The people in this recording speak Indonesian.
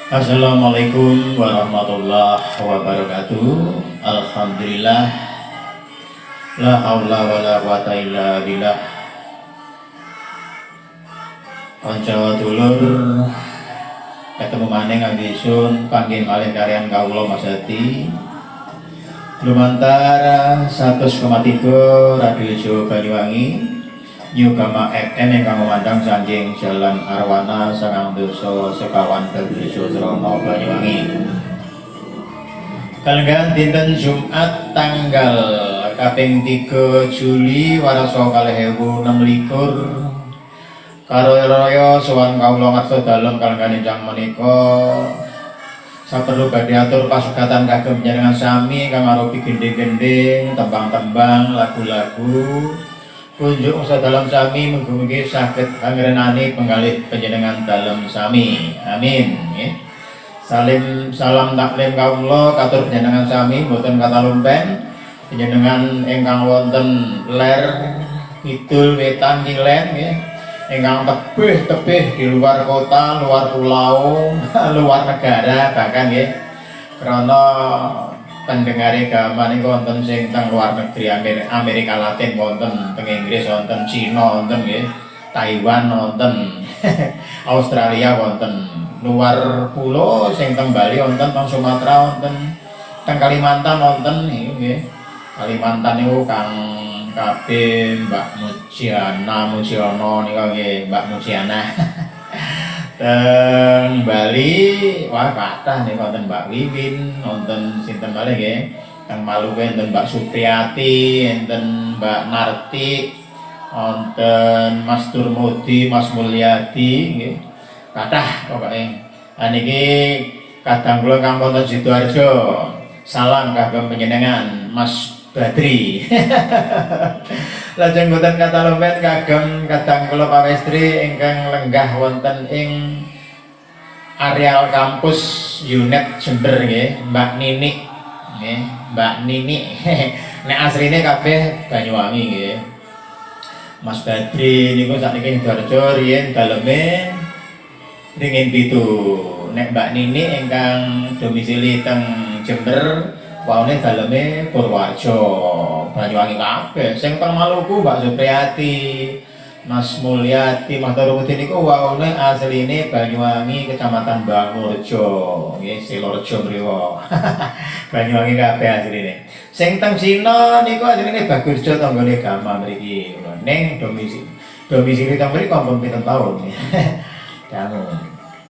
Assalamualaikum warahmatullahi wabarakatuh. Alhamdulillah, la haula wala quwata illa billah. Kanca dulur ketemu maning anggisun panggih malih karyan kawula Mas Hadi. Lumantar 100,3 Radio Banyuwangi Nyugama FM ingkang memandang saking Jalan Arwana Sangang Doso Sekawan Desa Srono Banyuwangi. Kalenggan dinten Jumat tanggal kaping 3 Juli warasa 2026 karo raya sowan kawula ngarsa dalem kalenggan ingkang menika saperlu badhe atur pasugatan kagem panjenengan sami ingkang arupi gending-gending, tembang-tembang, lagu-lagu kunjuk dalam sami mugi-mugi saged angrenani penggalih panjenengan dalem sami. Amin. Salam taklim kawula katur panjenengan sami boten kata lumpen panjenengan ingkang wonten ler kidul wetan kilen nggih, ingkang tebih-tebih di luar kota, luar pulau, luar negara bahkan nggih. Karena pendengare gaman niku wonten sing teng luar negeri Amerika Latin wonten, teng Inggris wonten, Cina wonten nggih, Taiwan wonten, Australia wonten, luar pulau sing teng Bali wonten, teng Sumatera wonten, teng Kalimantan wonten niku nggih. Kalimantan niku Kang kabeh Mbak Mujiono niku nggih, Mbak Mujiana. Teng Bali wah kathah nih wonten Mbak Wiwin, wonten sinten malih nggih. Teng Maluku enten Mbak Supriyati, enten Mbak Narti, wonten Mas Turmudi, Mas Mulyadi nggih. Kathah pokoke. Lah niki kadang kula kang wonten Sidoarjo. Salam kagem panjenengan Mas Badri. Lajeng boten kata lempet kagem kadang kula pawestri ingkang lenggah wonten ing areal kampus UNED Jember nggih, Mbak Nini nggih, Mbak Nini. Nek asline kabeh Banyuwangi nggih. Mas Badri niku sakniki Sidoarjo riyen daleme ringin 7. Nek Mbak Nini ingkang domisili teng Jember waune daleme Purworejo, Banyuwangi kabeh. Sing teng Maluku Mbak Supriyati, Mas Mulyadi, Mas Turmudi niku waune asline Banyuwangi Kecamatan Bangurjo, nggih, Silorejo mriku. Banyuwangi kabeh asline. Sing teng Sina niku asline Bagurjo tanggane Gama mriki. Ning domisili teng mriku ampun 7 taun. Dangu.